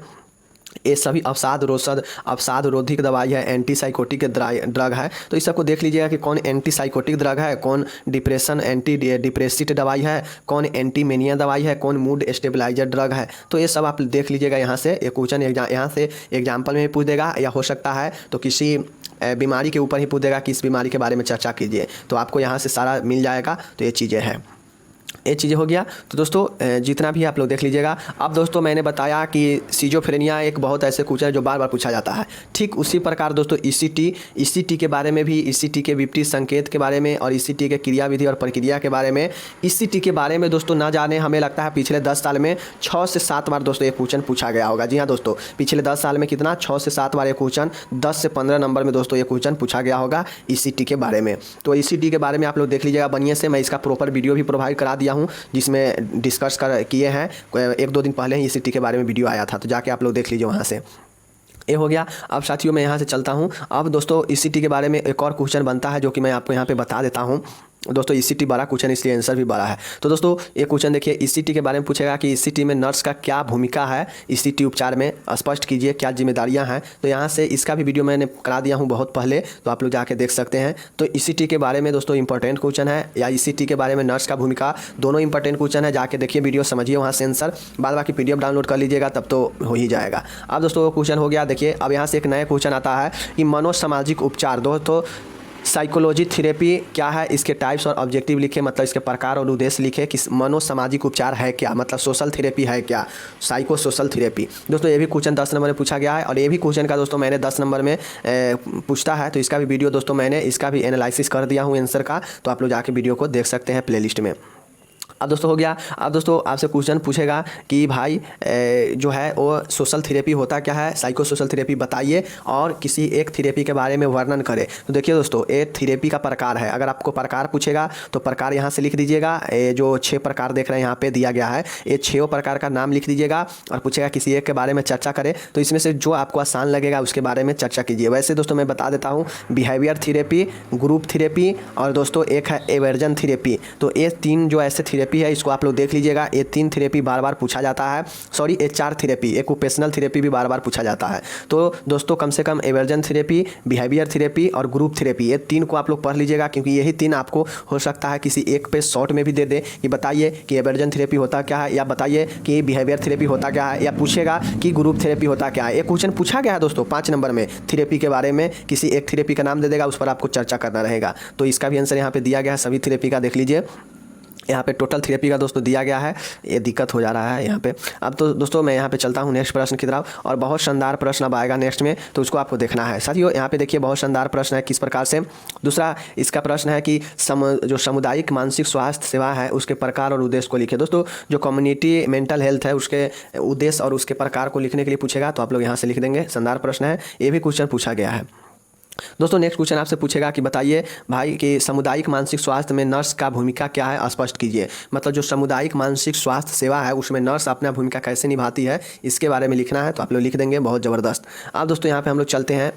ये सभी अवसाद रोधिक दवाई है, एंटीसाइकोटिक ड्रग है। तो इस सबको देख लीजिएगा कि कौन एंटीसाइकोटिक ड्रग है, कौन डिप्रेशन एंटी डिप्रेसिट दवाई है, कौन एंटीमेनिया दवाई है, कौन मूड स्टेबलाइजर ड्रग है। तो ये सब आप देख लीजिएगा। यहाँ से एक क्वेश्चन यहाँ से एग्जाम्पल में भी पूछ देगा, या हो सकता है तो किसी बीमारी के ऊपर ही पूछ देगा कि इस बीमारी के बारे में चर्चा कीजिए। तो आपको यहाँ से सारा मिल जाएगा। तो ये चीज़ें हैं, ये चीज़ें हो गया। तो दोस्तों जितना भी आप लोग देख लीजिएगा। अब दोस्तों मैंने बताया कि सिजोफ्रेनिया एक बहुत ऐसे क्वेश्चन है जो बार बार पूछा जाता है। ठीक उसी प्रकार दोस्तों ईसीटी के बारे में भी, ईसीटी के विपरीत संकेत के बारे में और ईसीटी के क्रियाविधि और प्रक्रिया के बारे में, ईसीटी के बारे में दोस्तों ना जाने हमें लगता है पिछले 10 साल में 6 से 7 बार दोस्तों ये क्वेश्चन पूछा गया होगा। जी हाँ दोस्तों, पिछले 10 साल में कितना 6 से 7 बार ये क्वेश्चन 10 से 15 नंबर में दोस्तों ये क्वेश्चन पूछा गया होगा ईसीटी के बारे में। तो ईसीटी के बारे में आप लोग देख लीजिएगा बढ़िया से। मैं इसका प्रॉपर वीडियो भी प्रोवाइड करा दिया हूँ जिसमें डिस्कस किए हैं। 1-2 दिन पहले ही ईसीटी के बारे में वीडियो आया था, तो जाके आप लोग देख लीजिए वहाँ से। ये हो गया। अब साथियों मैं यहाँ से चलता हूँ। अब दोस्तों ईसीटी के बारे में एक और क्वेश्चन बनता है जो कि मैं आपको यहाँ पे बता देता हूँ। दोस्तों ईसीटी बड़ा क्वेश्चन इसलिए आंसर भी बड़ा है। तो दोस्तों ये क्वेश्चन देखिए, ईसीटी के बारे में पूछेगा कि ईसीटी में नर्स का क्या भूमिका है, ईसीटी उपचार में स्पष्ट कीजिए, क्या जिम्मेदारियां हैं। तो यहाँ से इसका भी वीडियो मैंने करा दिया हूँ बहुत पहले, तो आप लोग जाके देख सकते हैं। तो ईसीटी के बारे में दोस्तों इंपॉर्टेंट क्वेश्चन है, या ईसीटी के बारे में नर्स का भूमिका, दोनों इंपॉर्टेंट क्वेश्चन है। जाके देखिए वीडियो, समझिए वहाँ से आंसर, बाद बाकी PDF डाउनलोड कर लीजिएगा तब तो हो ही जाएगा। अब दोस्तों क्वेश्चन हो गया। देखिए अब यहाँ से एक नया क्वेश्चन आता है कि मनोसामाजिक उपचार। दोस्तों साइकोलॉजी थेरेपी क्या है, इसके टाइप्स और ऑब्जेक्टिव लिखे, मतलब इसके प्रकार और उद्देश्य लिखे कि मनोसामाजिक उपचार है क्या, मतलब सोशल थेरेपी है क्या, साइको सोशल थेरेपी। दोस्तों ये भी क्वेश्चन 10 नंबर में पूछा गया है, और ये भी क्वेश्चन का दोस्तों मैंने 10 नंबर में पूछता है। तो इसका भी वीडियो दोस्तों मैंने इसका भी एनालिसिस कर दिया हूँ आंसर का, तो आप लोग जाके वीडियो को देख सकते हैं प्लेलिस्ट में। अब दोस्तों हो गया। अब दोस्तों आपसे क्वेश्चन पूछेगा कि भाई जो है वो सोशल थेरेपी होता क्या है, साइको सोशल थेरेपी बताइए और किसी एक थेरेपी के बारे में वर्णन करें। तो देखिए दोस्तों ये थेरेपी का प्रकार है। अगर आपको प्रकार पूछेगा तो प्रकार यहाँ से लिख दीजिएगा। ये जो 6 प्रकार देख रहे हैं यहाँ पे दिया गया है, ये 6 प्रकार का नाम लिख दीजिएगा और पूछेगा किसी एक के बारे में चर्चा करें। तो इसमें से जो आपको आसान लगेगा उसके बारे में चर्चा कीजिए। वैसे दोस्तों मैं बता देता हूँ, बिहेवियर थेरेपी, ग्रुप थेरेपी और दोस्तों एक है एवर्जन थेरेपी। तो ये 3 जो ऐसे थेरेपी है इसको आप लोग देख लीजिएगा। ये 3 थेरेपी बार बार पूछा जाता है। सॉरी, ये 4 थेरेपी, ऑक्यूपेशनल थेरेपी भी बार बार पूछा जाता है। तो दोस्तों कम से कम एवर्जन थेरेपी, बिहेवियर थेरेपी और ग्रुप थेरेपी, ये 3 को आप लोग पढ़ लीजिएगा, क्योंकि यही 3 आपको हो सकता है किसी एक पे शॉर्ट में भी दे दे कि बताइए कि एवर्जन थेरेपी होता क्या है, या बताइए कि बिहेवियर थेरेपी होता क्या है, या पूछेगा कि ग्रुप थेरेपी होता क्या है। ये क्वेश्चन पूछा गया है दोस्तों 5 नंबर में। थेरेपी के बारे में किसी एक थेरेपी का नाम दे देगा, उस पर आपको चर्चा करना रहेगा। तो इसका भी आंसर यहाँ पे दिया गया है, सभी थेरेपी का देख लीजिए। यहाँ पे टोटल थेरेपी का दोस्तों दिया गया है। ये दिक्कत हो जा रहा है यहाँ पे। अब तो दोस्तों मैं यहाँ पे चलता हूँ नेक्स्ट प्रश्न की तरफ, और बहुत शानदार प्रश्न अब आएगा नेक्स्ट में, तो उसको आपको देखना है। साथियों यहाँ पे देखिए बहुत शानदार प्रश्न है, किस प्रकार से। दूसरा इसका प्रश्न है कि जो सामुदायिक मानसिक स्वास्थ्य सेवा है उसके प्रकार और उद्देश्य को लिखे। दोस्तों जो कम्युनिटी मेंटल हेल्थ है उसके उद्देश्य और उसके प्रकार को लिखने के लिए पूछेगा, तो आप लोग यहाँ से लिख देंगे। शानदार प्रश्न है, ये भी क्वेश्चन पूछा गया है। दोस्तों नेक्स्ट क्वेश्चन आपसे पूछेगा कि बताइए भाई कि सामुदायिक मानसिक स्वास्थ्य में नर्स का भूमिका क्या है, स्पष्ट कीजिए। मतलब जो सामुदायिक मानसिक स्वास्थ्य सेवा है उसमें नर्स अपना भूमिका कैसे निभाती है, इसके बारे में लिखना है। तो आप लोग लिख देंगे, बहुत ज़बरदस्त। अब दोस्तों यहाँ पे हम लोग चलते हैं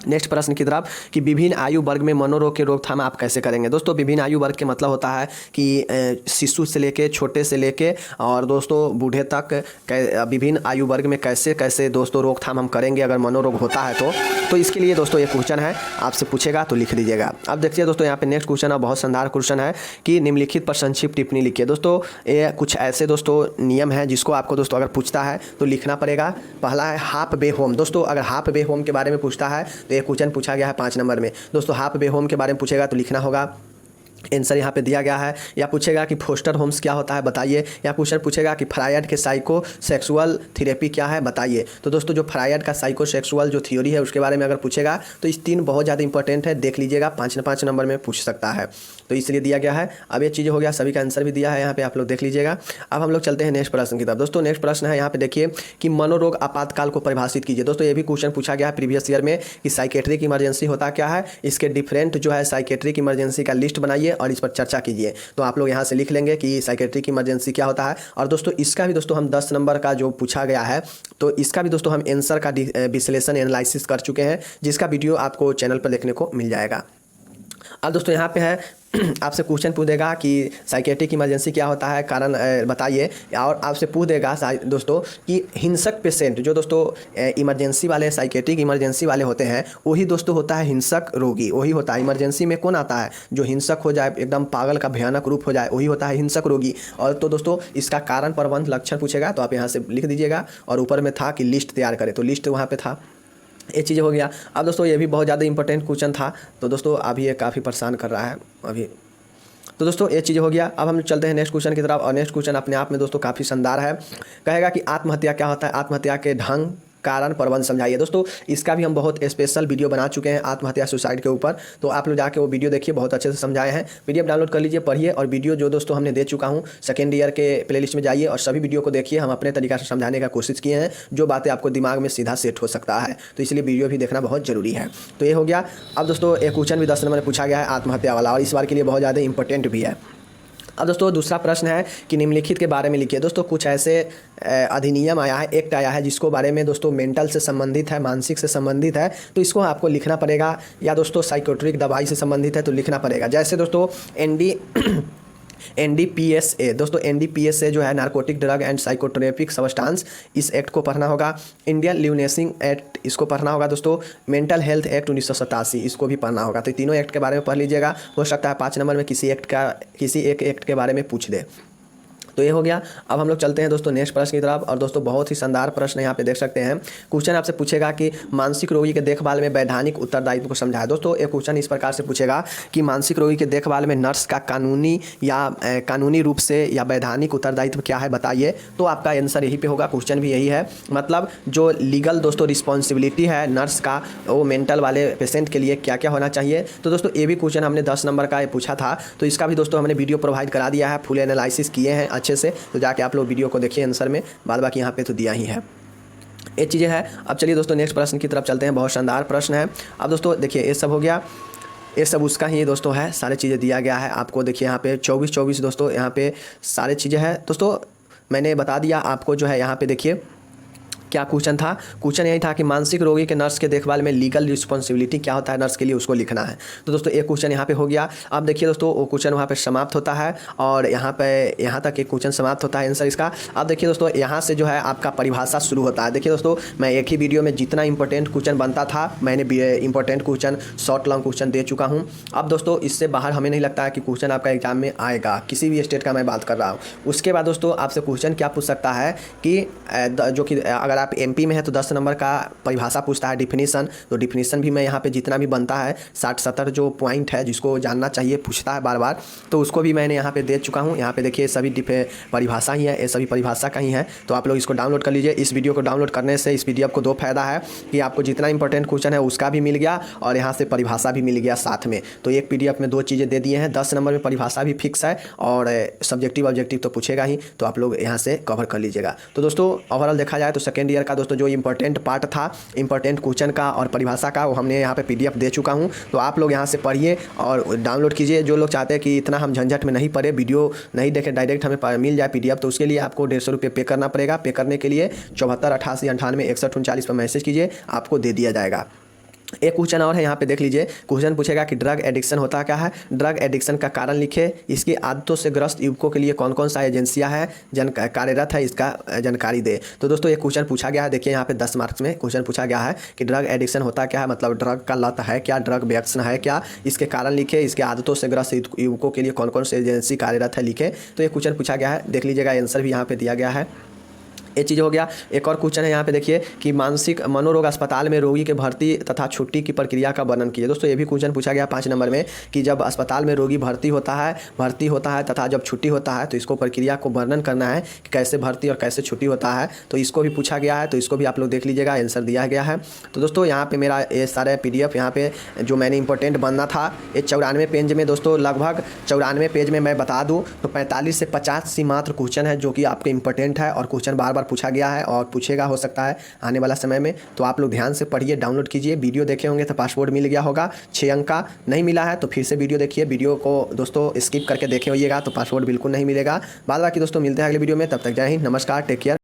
नेक्स्ट प्रश्न की तरफ कि विभिन्न आयु वर्ग में मनोरोग के रोकथाम आप कैसे करेंगे। दोस्तों विभिन्न आयु वर्ग के मतलब होता है कि शिशु से लेके, छोटे से लेके और दोस्तों बूढ़े तक विभिन्न आयु वर्ग में कैसे कैसे दोस्तों रोकथाम हम करेंगे अगर मनोरोग होता है तो इसके लिए दोस्तों ये क्वेश्चन है, आपसे पूछेगा तो लिख दीजिएगा। अब देखिए दोस्तों यहाँ पे नेक्स्ट क्वेश्चन है, बहुत शानदार क्वेश्चन है कि निम्नलिखित पर संक्षिप्त टिप्पणी लिखिए। दोस्तों ये कुछ ऐसे दोस्तों नियम है जिसको आपको दोस्तों अगर पूछता है तो लिखना पड़ेगा। पहला है हाफ बे होम। दोस्तों अगर हाफ बे होम के बारे में पूछता है तो ये क्वेश्चन पूछा गया है 5 नंबर में। दोस्तों हाफ बे होम के बारे में पूछेगा तो लिखना होगा, आंसर यहाँ पे दिया गया है। या पूछेगा कि फोस्टर होम्स क्या होता है बताइए, या क्वेश्चन पूछेगा कि फ्रायड के साइको सेक्सुअल थेरेपी क्या है बताइए। तो दोस्तों जो फ्रायड का साइको सेक्सुअल जो थ्योरी है उसके बारे में अगर पूछेगा तो इस 3 बहुत ज़्यादा इंपॉर्टेंट है, देख लीजिएगा। 5 नंबर में पूछ सकता है, तो इसलिए दिया गया है। अब ये चीज़ हो गया, सभी का आंसर भी दिया है यहाँ पे, आप लोग देख लीजिएगा। अब हम लोग चलते हैं नेक्स्ट प्रश्न की तरफ। दोस्तों नेक्स्ट प्रश्न है यहाँ पे देखिए कि मनोरोग आपातकाल को परिभाषित कीजिए। दोस्तों ये भी क्वेश्चन पूछा गया है प्रीवियस ईयर में कि साइकेट्रिक इमरजेंसी होता क्या है, इसके डिफरेंट जो है साइकेट्रिक इमरजेंसी का लिस्ट बनाइए और इस पर चर्चा कीजिए। तो आप लोग यहाँ से लिख लेंगे कि साइकेट्रिक इमरजेंसी क्या होता है। और दोस्तों इसका भी दोस्तों हम 10 नंबर का जो पूछा गया है तो इसका भी दोस्तों हम आंसर का विश्लेषण एनालिसिस कर चुके हैं, जिसका वीडियो आपको चैनल पर देखने को मिल जाएगा। अब दोस्तों यहाँ पे है आपसे क्वेश्चन पूछ देगा कि साइकेट्रिक इमरजेंसी क्या होता है, कारण बताइए। और आपसे पूछ देगा दोस्तों कि हिंसक पेशेंट, जो दोस्तों इमरजेंसी वाले साइकेट्रिक इमरजेंसी वाले होते हैं, वही दोस्तों होता है हिंसक रोगी। वही होता है इमरजेंसी में कौन आता है, जो हिंसक हो जाए, एकदम पागल का भयानक रूप हो जाए, वही होता है हिंसक रोगी। और तो दोस्तों इसका कारण, प्रबंध, लक्षण पूछेगा तो आप यहाँ से लिख दीजिएगा। और ऊपर में था कि लिस्ट तैयार करें, तो लिस्ट वहाँ पे था। ये चीज़ हो गया। अब दोस्तों ये भी बहुत ज़्यादा इंपॉर्टेंट क्वेश्चन था, तो दोस्तों अभी ये काफ़ी परेशान कर रहा है अभी। तो दोस्तों ये चीज़ हो गया। अब हम चलते हैं नेक्स्ट क्वेश्चन की तरफ। और नेक्स्ट क्वेश्चन अपने आप में दोस्तों काफ़ी शानदार है। कहेगा कि आत्महत्या क्या होता है, आत्महत्या के ढंग, कारण, प्रबंध समझाइए। दोस्तों इसका भी हम बहुत स्पेशल वीडियो बना चुके हैं आत्महत्या सुसाइड के ऊपर, तो आप लोग जाके वो वीडियो देखिए, बहुत अच्छे से समझाए हैं। पीडीएफ डाउनलोड कर लीजिए, पढ़िए। और वीडियो जो दोस्तों हमने दे चुका हूँ सेकेंड ईयर के प्लेलिस्ट में जाइए और सभी वीडियो को देखिए। हम अपने तरीका से समझाने का कोशिश किए हैं, जो बातें आपको दिमाग में सीधा सेट हो सकता है, तो इसलिए वीडियो भी देखना बहुत जरूरी है। तो ये हो गया। अब दोस्तों एक क्वेश्चन भी 10 नंबर में पूछा गया है आत्महत्या वाला, और इस बार के लिए बहुत ज़्यादा इंपॉर्टेंट भी है। अब दोस्तों दूसरा प्रश्न है कि निम्नलिखित के बारे में लिखिए। दोस्तों कुछ ऐसे अधिनियम आया है, एक्ट आया है, जिसको बारे में दोस्तों मेंटल से संबंधित है, मानसिक से संबंधित है, तो इसको आपको लिखना पड़ेगा। या दोस्तों साइकोट्रिक दवाई से संबंधित है तो लिखना पड़ेगा। जैसे दोस्तों NDPSA, दोस्तों NDPSA जो है narcotic drug and psychotropic substance, इस एक्ट को पढ़ना होगा। इंडियन ल्यूनेसिंग एक्ट, इसको पढ़ना होगा। दोस्तों मेंटल हेल्थ एक्ट 1987, इसको भी पढ़ना होगा। तो तीनों एक्ट के बारे में पढ़ लीजिएगा। हो सकता है 5 नंबर में किसी एक एक्ट के बारे में पूछ दे। तो ये हो गया। अब हम लोग चलते हैं दोस्तों नेक्स्ट प्रश्न की तरफ। और दोस्तों बहुत ही शानदार प्रश्न यहाँ पे देख सकते हैं। क्वेश्चन आपसे पूछेगा कि मानसिक रोगी के देखभाल में वैधानिक उत्तरदायित्व को समझाएं। दोस्तों एक क्वेश्चन इस प्रकार से पूछेगा कि मानसिक रोगी के देखभाल में नर्स का कानूनी रूप से या वैधानिक उत्तरदायित्व क्या है, बताइए। तो आपका आंसर यही पे होगा। क्वेश्चन भी यही है, मतलब जो लीगल दोस्तों रिस्पॉन्सिबिलिटी है नर्स का, वो मेंटल वाले पेशेंट के लिए क्या क्या होना चाहिए। तो दोस्तों ये भी क्वेश्चन हमने 10 नंबर का पूछा था, तो इसका भी दोस्तों हमने वीडियो प्रोवाइड करा दिया है, फुल एनालिसिस किए हैं अच्छे से। तो जाके आप लोग वीडियो को देखिए आंसर में, बाद बाकी यहाँ पे तो दिया ही है। ये चीज़ें हैं। अब चलिए दोस्तों नेक्स्ट प्रश्न की तरफ चलते हैं। बहुत शानदार प्रश्न है। अब दोस्तों देखिए ये सब हो गया, ये सब उसका ही दोस्तों है, सारी चीज़ें दिया गया है आपको। देखिए यहाँ पे 24 दोस्तों, यहाँ पे सारी चीज़ें हैं। दोस्तों मैंने बता दिया आपको, जो है यहाँ पे देखिए क्या क्वेश्चन था। क्वेश्चन यही था कि मानसिक रोगी के नर्स के देखभाल में लीगल रिस्पॉन्सिबिलिटी क्या होता है नर्स के लिए, उसको लिखना है। तो दोस्तों एक क्वेश्चन यहाँ पे हो गया। अब देखिए दोस्तों वो क्वेश्चन वहाँ पे समाप्त होता है, और यहाँ तक एक क्वेश्चन समाप्त होता है आंसर इसका। अब देखिए दोस्तों यहाँ से जो है आपका परिभाषा शुरू होता है। देखिए दोस्तों मैं एक ही वीडियो में जितना इंपॉर्टेंट क्वेश्चन बनता था, मैंने important question, short long question दे चुका हूँ। अब दोस्तों इससे बाहर हमें नहीं लगता है कि क्वेश्चन आपका एग्जाम में आएगा, किसी भी स्टेट का मैं बात कर रहा हूँ। उसके बाद दोस्तों आपसे क्वेश्चन क्या पूछ सकता है कि जो कि अगर आप MP में है तो 10 नंबर का परिभाषा पूछता है, डिफिनीशन। तो डिफिनीशन भी मैं यहाँ पे जितना भी बनता है 60-70 जो पॉइंट है जिसको जानना चाहिए पूछता है बार बार, तो उसको भी मैंने यहाँ पे दे चुका हूँ। यहाँ पे देखिए सभी परिभाषा ही है, ये सभी परिभाषा का ही है। तो आप लोग इसको डाउनलोड कर लीजिए। इस वीडियो को डाउनलोड करने से इस PDF को 2 फायदा है कि आपको जितना इंपॉर्टेंट क्वेश्चन है उसका भी मिल गया, और यहाँ से परिभाषा भी मिल गया साथ में। तो एक PDF में 2 चीज़ें दे दिए हैं। 10 नंबर में परिभाषा भी फिक्स है, और सब्जेक्टिव ऑब्जेक्टिव तो पूछेगा ही, तो आप लोग यहाँ से कवर कर लीजिएगा। तो दोस्तों ओवरऑल देखा जाए तो सेकेंड ईयर का दोस्तों जो इंपॉर्टेंट पार्ट था, इंपॉर्टेंट क्वेश्चन का और परिभाषा का, वो हमने यहाँ पे PDF दे चुका हूँ। तो आप लोग यहाँ से पढ़िए और डाउनलोड कीजिए। जो लोग चाहते हैं कि इतना हम झंझट में नहीं पढ़े, वीडियो नहीं देखें, डायरेक्ट हमें मिल जाए PDF, तो उसके लिए आपको 150 रुपये पे करना पड़ेगा। पे करने के लिए 74 88 98 61 39 पर मैसेज कीजिए, आपको दे दिया जाएगा। एक क्वेश्चन और है, यहाँ पे देख लीजिए। क्वेश्चन पूछेगा कि ड्रग एडिक्शन होता क्या है, ड्रग एडिक्शन का कारण लिखे, इसकी आदतों से ग्रस्त युवकों के लिए कौन कौन सा एजेंसियां हैं कार्यरत है, इसका जानकारी दे। तो दोस्तों ये क्वेश्चन पूछा गया है। देखिए यहाँ पे 10 मार्क्स में क्वेश्चन पूछा गया है कि ड्रग एडिक्शन होता क्या है, मतलब ड्रग का लत है क्या, ड्रग व्यसन है क्या, इसके कारण लिखे, इसके आदतों से ग्रस्त युवकों के लिए कौन कौन सी एजेंसी कार्यरत है, लिखे। तो ये क्वेश्चन पूछा गया है, देख लीजिएगा। आंसर भी यहाँ पे दिया गया है। ये चीज़ हो गया। एक और क्वेश्चन है यहाँ पे देखिए कि मानसिक मनोरोग अस्पताल में रोगी के भर्ती तथा छुट्टी की प्रक्रिया का वर्णन कीजिए। दोस्तों ये भी क्वेश्चन पूछा गया 5 नंबर में कि जब अस्पताल में रोगी भर्ती होता है तथा जब छुट्टी होता है, तो इसको प्रक्रिया को वर्णन करना है कि कैसे भर्ती और कैसे छुट्टी होता है। तो इसको भी पूछा गया है, तो इसको भी आप लोग देख लीजिएगा, आंसर दिया गया है। तो दोस्तों यहाँ पर मेरा ये सारे PDF यहाँ पे जो मैंने इंपॉर्टेंट बनना था, ये 94 पेज में दोस्तों, लगभग 94 पेज में मैं बता दूँ तो 45 से 50 सी मात्र क्वेश्चन है जो कि आपके इंपॉर्टेंट है, और क्वेश्चन बार बार पूछा गया है और पूछेगा हो सकता है आने वाला समय में। तो आप लोग ध्यान से पढ़िए, डाउनलोड कीजिए। वीडियो देखे होंगे तो पासवर्ड मिल गया होगा, 6 अंक का। नहीं मिला है तो फिर से वीडियो देखिए। वीडियो को दोस्तों स्किप करके देखे होइएगा तो पासवर्ड बिल्कुल नहीं मिलेगा। बाद बाकी दोस्तों मिलते हैं अगले वीडियो में, तब तक जय हिंद, नमस्कार, टेक केयर।